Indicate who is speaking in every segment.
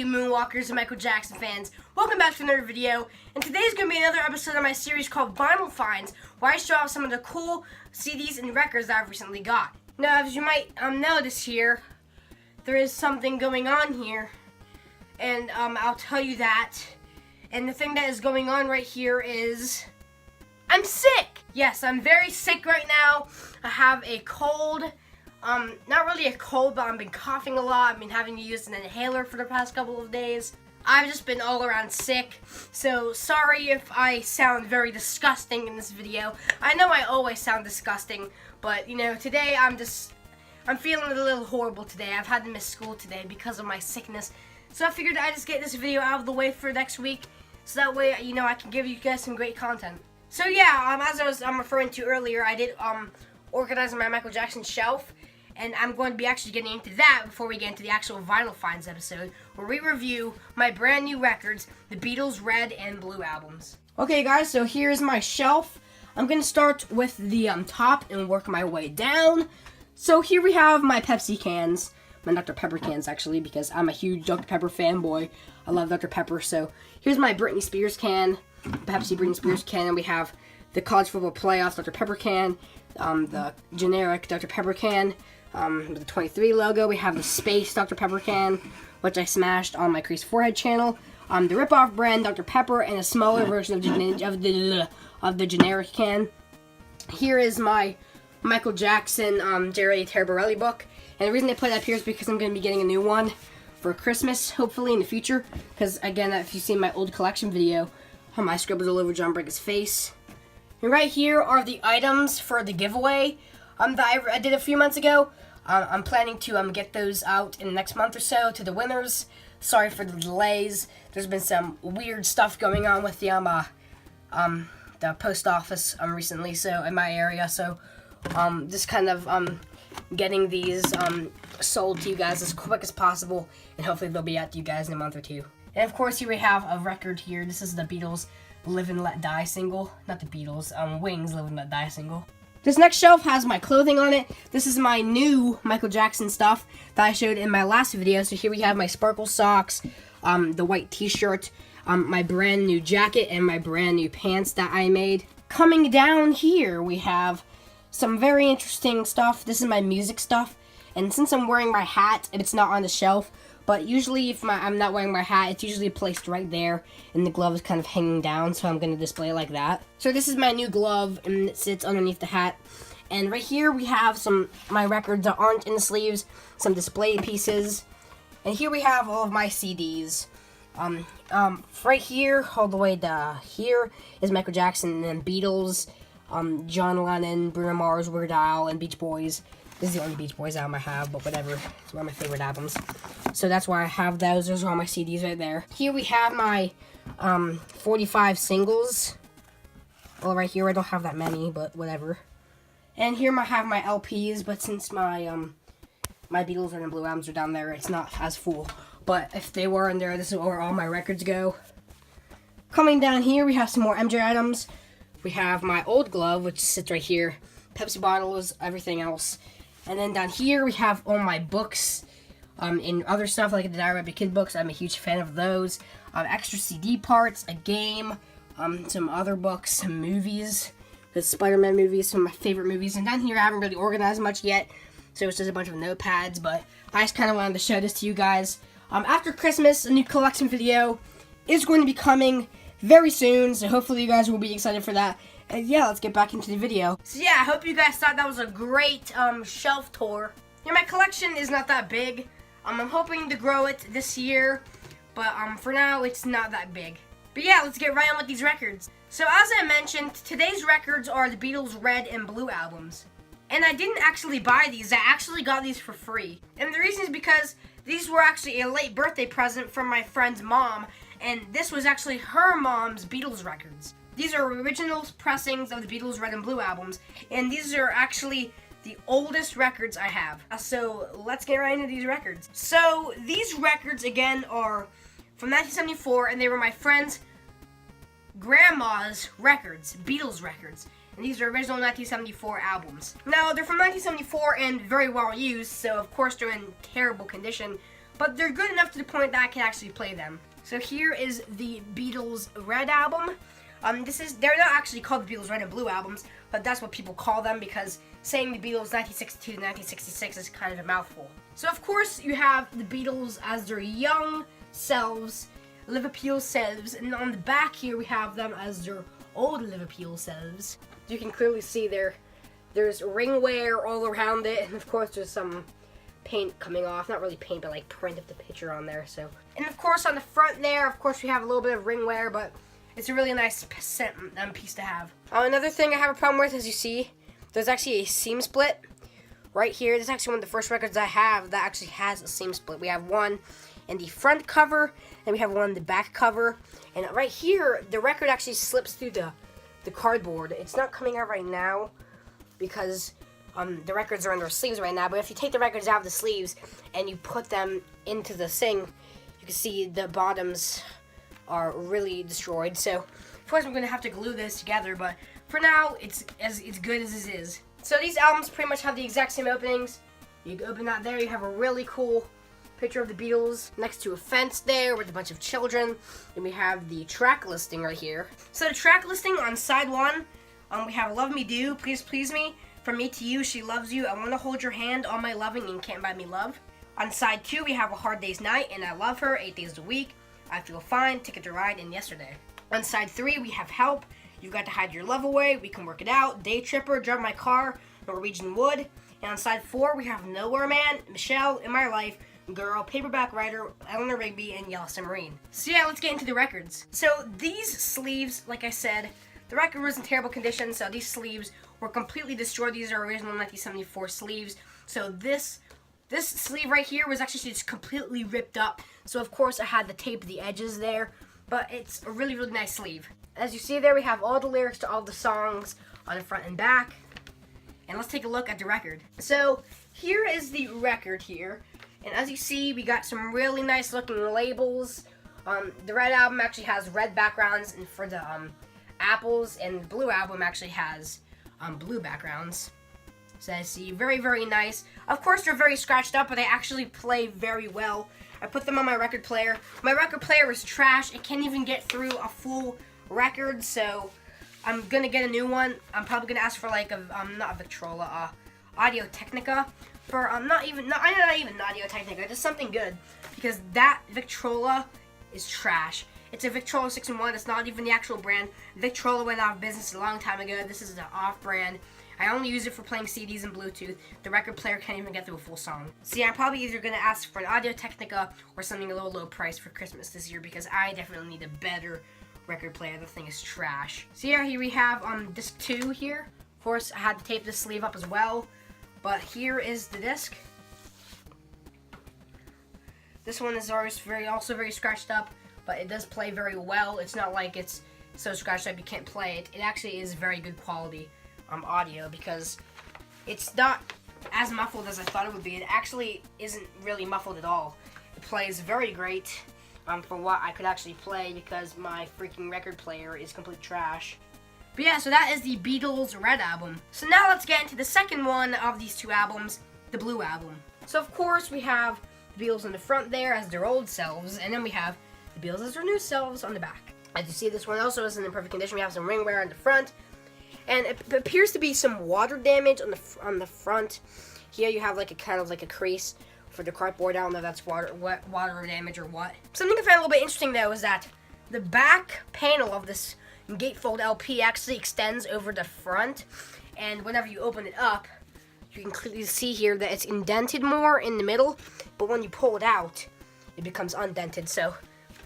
Speaker 1: you moonwalkers and Michael Jackson fans. Welcome back to another video, and today's going to be another episode of my series called Vinyl Finds, where I show off some of the cool CDs and records that I've recently got. Now, as you might notice here, there is something going on here, and I'll tell you that. And the thing that is going on right here is I'm sick! Yes, I'm very sick right now. I have a cold. Not really a cold, but I've been coughing a lot. I've been having to use an inhaler for the past couple of days. I've just been all around sick, so sorry if I sound very disgusting in this video. I know I always sound disgusting, but you know, today I'm feeling a little horrible today. I've had to miss school today because of my sickness. So I figured I'd just get this video out of the way for next week, so that way, you know, I can give you guys some great content. So yeah, as I was referring to earlier, I did organize my Michael Jackson shelf. And I'm going to be actually getting into that before we get into the actual Vinyl Finds episode, where we review my brand new records, the Beatles Red and Blue albums. Okay guys, so here's my shelf. I'm going to start with the top and work my way down. So here we have my Pepsi cans, my Dr. Pepper cans actually, because I'm a huge Dr. Pepper fanboy. I love Dr. Pepper. So here's my Britney Spears can, Pepsi Britney Spears can, and we have the College Football Playoffs Dr. Pepper can, the generic Dr. Pepper can, with the 23 logo. We have the Space Dr. Pepper can, which I smashed on my Crease Forehead channel. The rip-off brand Dr. Pepper and a smaller version of the generic can. Here is my Michael Jackson Jerry Tarbarelli book. And the reason I put it up here is because I'm going to be getting a new one for Christmas, hopefully in the future. Because again, if you've seen my old collection video, I scribbled all over John Briggs' face. And right here are the items for the giveaway that I did a few months ago. I'm planning to get those out in the next month or so to the winners. Sorry for the delays. There's been some weird stuff going on with the post office recently, so in my area. So just kind of getting these sold to you guys as quick as possible, and hopefully they'll be out to you guys in a month or two. And of course, here we have a record here. This is the Beatles Live and Let Die single. Not the Beatles, Wings Live and Let Die single. This next shelf has my clothing on it. This is my new Michael Jackson stuff that I showed in my last video. So here we have my sparkle socks, the white t-shirt, my brand new jacket, and my brand new pants that I made. Coming down here, we have some very interesting stuff. This is my music stuff. And since I'm wearing my hat, it's not on the shelf. But usually if I'm not wearing my hat, it's usually placed right there, and the glove is kind of hanging down, so I'm going to display it like that. So this is my new glove, and it sits underneath the hat. And right here we have my records that aren't in the sleeves, some display pieces. And here we have all of my CDs. Right here, all the way to here, is Michael Jackson and then Beatles, John Lennon, Bruno Mars, Weird Al, and Beach Boys. This is the only Beach Boys album I have, but whatever. It's one of my favorite albums. So that's why I have those. Those are all my CDs right there. Here we have my 45 singles. Well, right here I don't have that many, but whatever. And here I have my LPs, but since my my Beatles Red and Blue albums are down there, it's not as full. But if they were in there, this is where all my records go. Coming down here, we have some more MJ items. We have my old glove, which sits right here. Pepsi bottles, everything else. And then down here, we have all my books and other stuff like the Diary of a Kid books. I'm a huge fan of those. Extra CD parts, a game, some other books, some movies, the Spider-Man movies, some of my favorite movies. And down here, I haven't really organized much yet, so it's just a bunch of notepads. But I just kind of wanted to show this to you guys. After Christmas, a new collection video is going to be coming very soon, so hopefully you guys will be excited for that. And yeah, let's get back into the video. So yeah, I hope you guys thought that was a great shelf tour. Yeah, my collection is not that big. I'm hoping to grow it this year, but for now it's not that big. But yeah, let's get right on with these records. So as I mentioned, today's records are the Beatles Red and Blue albums. And I didn't actually buy these, I actually got these for free. And the reason is because these were actually a late birthday present from my friend's mom, and this was actually her mom's Beatles records. These are original pressings of the Beatles Red and Blue albums, and these are actually the oldest records I have. So let's get right into these records. So these records, again, are from 1974, and they were my friend's grandma's records, Beatles records. And these are original 1974 albums. Now, they're from 1974 and very well used, so of course they're in terrible condition. but they're good enough to the point that I can actually play them. So here is the Beatles Red album. They're not actually called the Beatles Red and Blue albums, but that's what people call them because saying the Beatles 1962 to 1966 is kind of a mouthful. So of course you have the Beatles as their young selves, Liverpool selves, and on the back here we have them as their old Liverpool selves. You can clearly see there's ring wear all around it, and of course there's some paint coming off. Not really paint, but like print of the picture on there. So, and of course on the front there, of course we have a little bit of ring wear, but it's a really nice piece to have. Another thing I have a problem with, as you see, there's actually a seam split right here. This is actually one of the first records I have that actually has a seam split. We have one in the front cover, and we have one in the back cover. And right here, the record actually slips through the cardboard. It's not coming out right now because the records are under sleeves right now. But if you take the records out of the sleeves and you put them into the thing, you can see the bottoms are really destroyed. So of course I'm gonna have to glue this together, but for now it's good as it is. So these albums pretty much have the exact same openings. You can open that there, you have a really cool picture of the Beatles next to a fence there with a bunch of children. And we have the track listing right here. So the track listing on side 1, we have Love Me Do, Please Please Me, From Me to You, She Loves You, I Wanna Hold Your Hand, All My Loving, and Can't Buy Me Love. On side 2 we have A Hard Day's Night, and I Love Her, 8 Days a Week, I Feel Fine, Ticket to Ride, and Yesterday. On side 3 we have Help, You've Got to Hide Your Love Away, We Can Work It Out, Day Tripper, Drive My Car, Norwegian Wood. And on side 4 we have Nowhere Man, Michelle, In My Life, Girl, Paperback Writer, Eleanor Rigby, and Yellow Submarine. So yeah, let's get into the records. So these sleeves, like I said, the record was in terrible condition, so these sleeves were completely destroyed. These are original 1974 sleeves. So this sleeve right here was actually just completely ripped up. So of course I had to tape the edges there, but it's a really, really nice sleeve. As you see there, we have all the lyrics to all the songs on the front and back. And let's take a look at the record. So here is the record here. And as you see, we got some really nice looking labels. The Red album actually has red backgrounds, and for the apples, and the Blue album actually has blue backgrounds. So I see, very, very nice. Of course, they're very scratched up, but they actually play very well. I put them on my record player. My record player is trash. It can't even get through a full record, so I'm gonna get a new one. I'm probably gonna ask for like a not a Victrola, Audio Technica. For not even Audio Technica, just something good, because that Victrola is trash. It's a Victrola 6-in-1. It's not even the actual brand. Victrola went out of business a long time ago. This is the off-brand. I only use it for playing CDs and Bluetooth. The record player can't even get through a full song. So yeah, I'm probably either gonna ask for an Audio Technica or something a little low price for Christmas this year, because I definitely need a better record player. The thing is trash. So yeah, here we have disc 2 here. Of course, I had to tape this sleeve up as well. But here is the disc. This one is also very scratched up, but it does play very well. It's not like it's so scratched up you can't play it. It actually is very good quality audio, because it's not as muffled as I thought it would be. It actually isn't really muffled at all. It plays very great for what I could actually play, because my freaking record player is complete trash. But yeah, so that is the Beatles Red album. So now let's get into the second one of these two albums, the Blue album. So of course we have the Beatles in the front there as their old selves, and then we have the Beatles as their new selves on the back. As you see, this one also isn't in perfect condition. We have some ring wear on the front, and it appears to be some water damage on the front. Here you have like a kind of like a crease for the cardboard. I don't know if that's water damage or what. Something I found a little bit interesting though is that the back panel of this gatefold LP actually extends over the front, and whenever you open it up, you can clearly see here that it's indented more in the middle, but when you pull it out, it becomes undented. So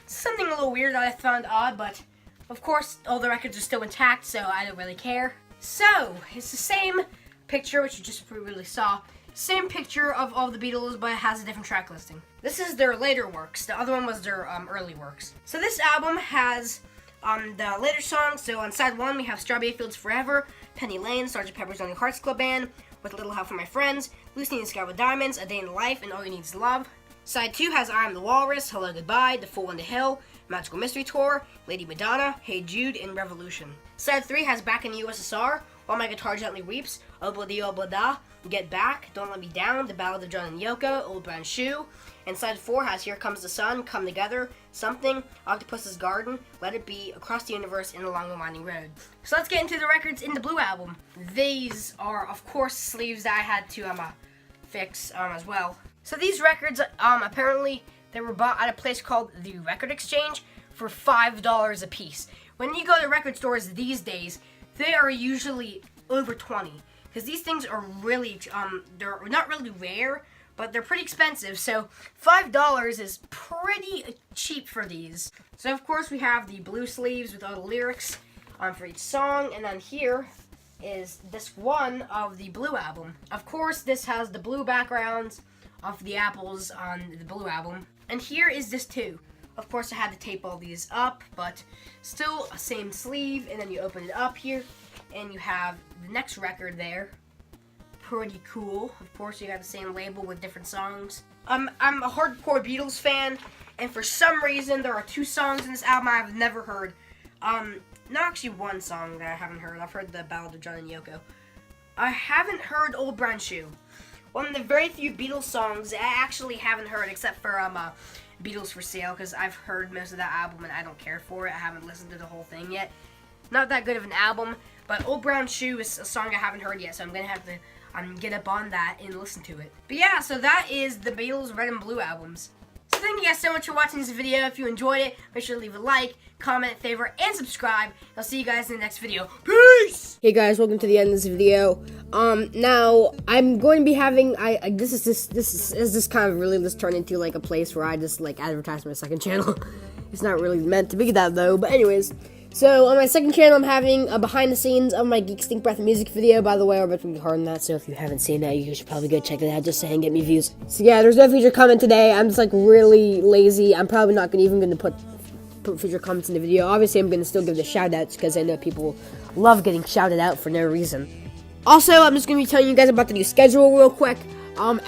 Speaker 1: something a little weird that I found odd, but of course all the records are still intact, so I don't really care. So it's the same picture, which you just really saw. Same picture of all the Beatles, but it has a different track listing. This is their later works. The other one was their early works. So this album has the later songs. So on side 1 we have Strawberry Fields Forever, Penny Lane, Sgt. Pepper's Lonely Hearts Club Band, With a Little Help from My Friends, Lucy in the Sky with Diamonds, A Day in the Life, and All You Need Is Love. Side 2 has I Am the Walrus, Hello Goodbye, The Fool on the Hill, Magical Mystery Tour, Lady Madonna, Hey Jude, and Revolution. Side 3 has Back in the USSR, While My Guitar Gently Weeps, Obla-Di-Obla-Da, Get Back, Don't Let Me Down, The Ballad of John and Yoko, Old Brown Shoe. And side 4 has Here Comes the Sun, Come Together, Something, Octopus's Garden, Let It Be, Across the Universe, and Along the Winding Road. So let's get into the records in the Blue Album. These are, of course, sleeves that I had to fix as well. So these records, apparently, they were bought at a place called the Record Exchange for $5 a piece. When you go to record stores these days, they are usually over 20, because these things are really, they're not really rare, but they're pretty expensive, so $5 is pretty cheap for these. So of course we have the blue sleeves with all the lyrics for each song, and then here is disc 1 of the Blue Album. Of course this has the blue backgrounds of the apples on the Blue Album, and here is disc 2. Of course I had to tape all these up, but still a same sleeve, and then you open it up here, and you have the next record there. Pretty cool. Of course, you have the same label with different songs. I'm a hardcore Beatles fan, and for some reason, there are 2 songs in this album I've never heard. Not actually one song that I haven't heard. I've heard the Ballad of John and Yoko. I haven't heard Old Brown Shoe. One of the very few Beatles songs I actually haven't heard, except for Beatles for Sale, because I've heard most of that album and I don't care for it. I haven't listened to the whole thing yet. Not that good of an album, but Old Brown Shoe is a song I haven't heard yet, so I'm gonna have to get up on that and listen to it. But yeah, so that is the Beatles Red and Blue albums. So thank you guys so much for watching this video. If you enjoyed it, make sure to leave a like, comment, favorite, and subscribe. I'll see you guys in the next video. Peace! Hey guys, welcome to the end of this video. Now I'm going to be having this kind of really just turned into like a place where I just like advertise my second channel. It's not really meant to be that though, but anyways. So, on my second channel, I'm having a behind-the-scenes of my Geek Stink Breath music video. By the way, we're about to be hard on that, so if you haven't seen that, you should probably go check it out just saying get me views. So yeah, there's no feature comment today. I'm just, like, really lazy. I'm probably not even going to put feature comments in the video. Obviously, I'm going to still give the shout-outs, because I know people love getting shouted out for no reason. Also, I'm just going to be telling you guys about the new schedule real quick.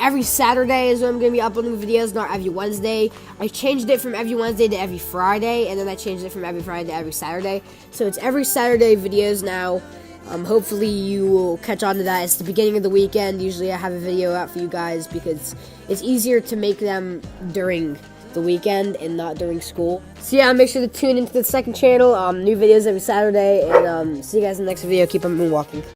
Speaker 1: Every Saturday is when I'm going to be uploading videos, not every Wednesday. I changed it from every Wednesday to every Friday, and then I changed it from every Friday to every Saturday. So it's every Saturday videos now. Hopefully you will catch on to that. It's the beginning of the weekend. Usually I have a video out for you guys because it's easier to make them during the weekend and not during school. So yeah, make sure to tune into the second channel. New videos every Saturday, and see you guys in the next video. Keep on moonwalking.